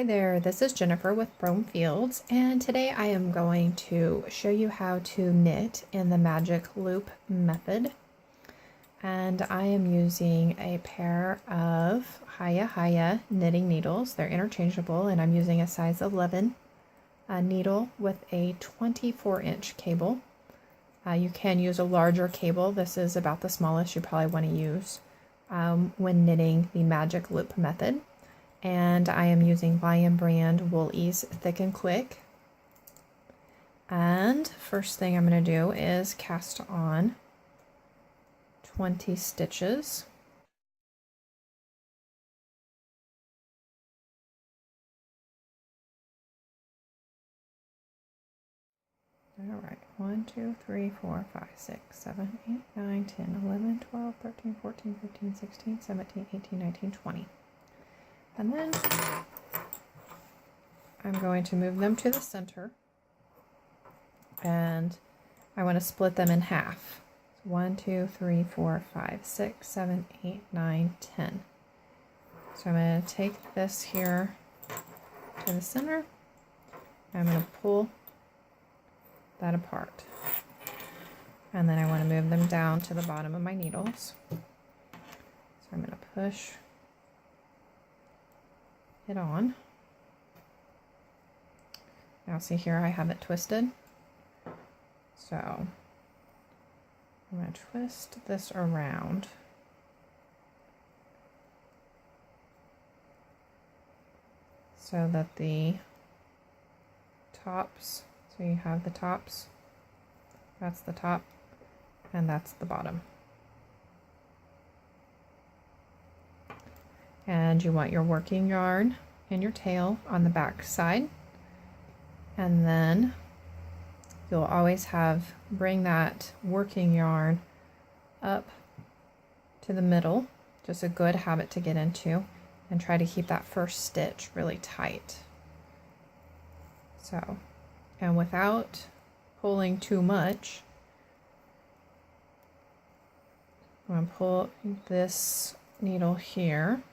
Hi there, this is Jennifer with Brome Fields, and today I am going to show you how to knit in the magic loop method. And I am using a pair of Hiya Hiya knitting needles. They're interchangeable, and I'm using a size 11 needle with a 24-inch cable. You can use a larger cable. This is about the smallest you probably want to use when knitting the magic loop method. And I am using Lion Brand Wool-Ease Thick and Quick. And first thing I'm going to do is cast on 20 stitches. All right, 1, 2, 3, 4, 5, 6, 7, 8, 9, 10, 11, 12, 13, 14, 15, 16, 17, 18, 19, 20. And then I'm going to move them to the center, and I want to split them in half. 1, 2, 3, 4, 5, 6, 7, 8, 9, 10. So I'm going to take this here to the center. I'm going to pull that apart. And then I want to move them down to the bottom of my needles. So I'm going to push it on. Now see here, I have it twisted. So I'm going to twist this around. So that the tops, so you have the tops, that's the top, and that's the bottom. And you want your working yarn and your tail on the back side. And then you'll always bring that working yarn up to the middle, just a good habit to get into, and try to keep that first stitch really tight. So, and without pulling too much, I'm going to pull this needle here.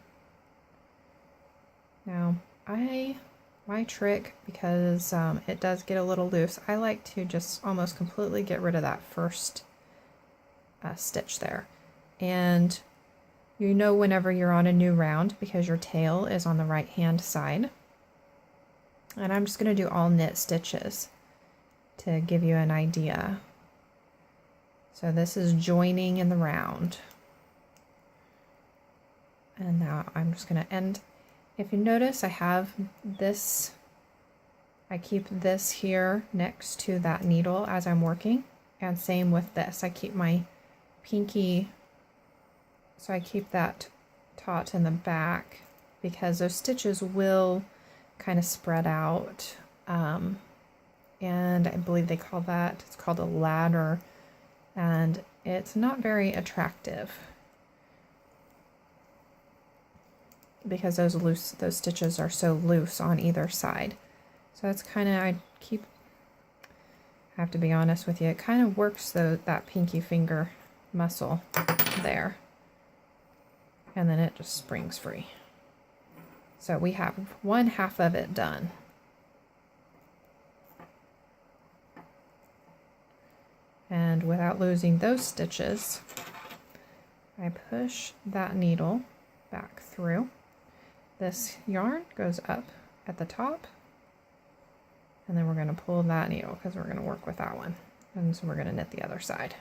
Now, my trick, because it does get a little loose, I like to just almost completely get rid of that first stitch there. And you know whenever you're on a new round because your tail is on the right hand side. And I'm just going to do all knit stitches to give you an idea. So this is joining in the round. And now I'm just going to end. If you notice, I have this, I keep this here next to that needle as I'm working, and same with this. I keep my pinky, so I keep that taut in the back because those stitches will kind of spread out, and I believe they call that, it's called a ladder, and it's not very attractive because those stitches are so loose on either side. So it's kind of, I have to be honest with you, it kind of works that pinky finger muscle there, and then it just springs free. So we have one half of it done. And without losing those stitches, I push that needle back through. This yarn goes up at the top, and then we're going to pull that needle because we're going to work with that one. And so we're going to knit the other side.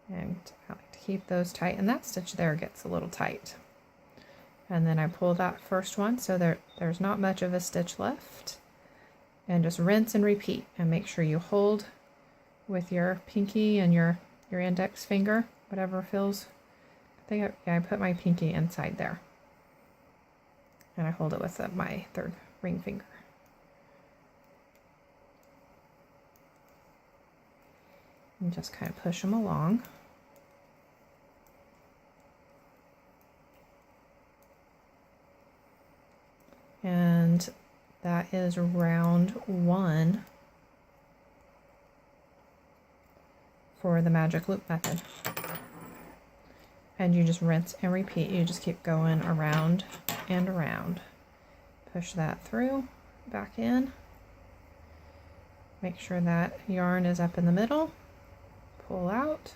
And I like to keep those tight, and that stitch there gets a little tight. And then I pull that first one so there's not much of a stitch left. And just rinse and repeat, and make sure you hold with your pinky and your index finger, whatever feels. I put my pinky inside there. And I hold it with my third ring finger. And just kind of push them along. And that is round 1 for the magic loop method. And you just rinse and repeat. You just keep going around and around. push that through, back in. Make sure that yarn is up in the middle, pull out,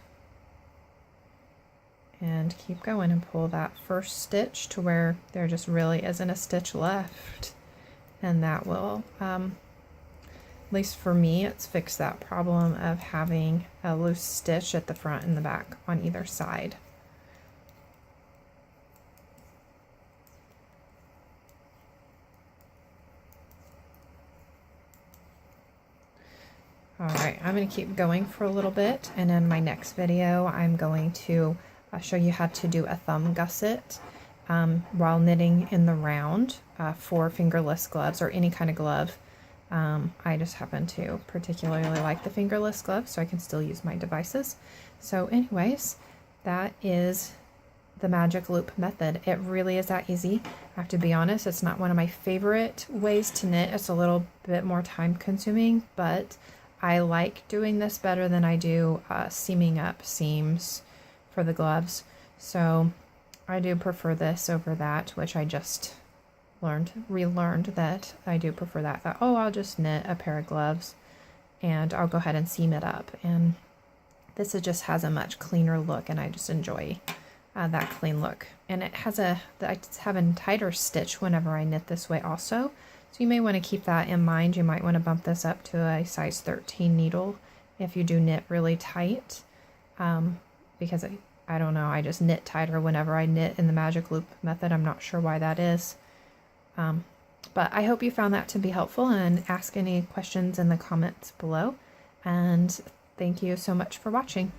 and keep going and pull that first stitch to where there just really isn't a stitch left. And that will, at least for me, it's fixed that problem of having a loose stitch at the front and the back on either side. All right, I'm going to keep going for a little bit, and in my next video I'm going to show you how to do a thumb gusset while knitting in the round for fingerless gloves or any kind of glove. I just happen to particularly like the fingerless gloves, so I can still use my devices. So anyways, that is the magic loop method. It really is that easy. I have to be honest, it's not one of my favorite ways to knit. It's a little bit more time consuming, but I like doing this better than I do seaming up seams for the gloves. So I do prefer this over that, which I just relearned that I do prefer that. Oh, I'll just knit a pair of gloves and I'll go ahead and seam it up. And this just has a much cleaner look, and I just enjoy that clean look. And it has I have a tighter stitch whenever I knit this way also. So you may want to keep that in mind. You might want to bump this up to a size 13 needle if you do knit really tight, because I don't know, I just knit tighter whenever I knit in the magic loop method. I'm not sure why that is. But I hope you found that to be helpful, and ask any questions in the comments below. And thank you so much for watching.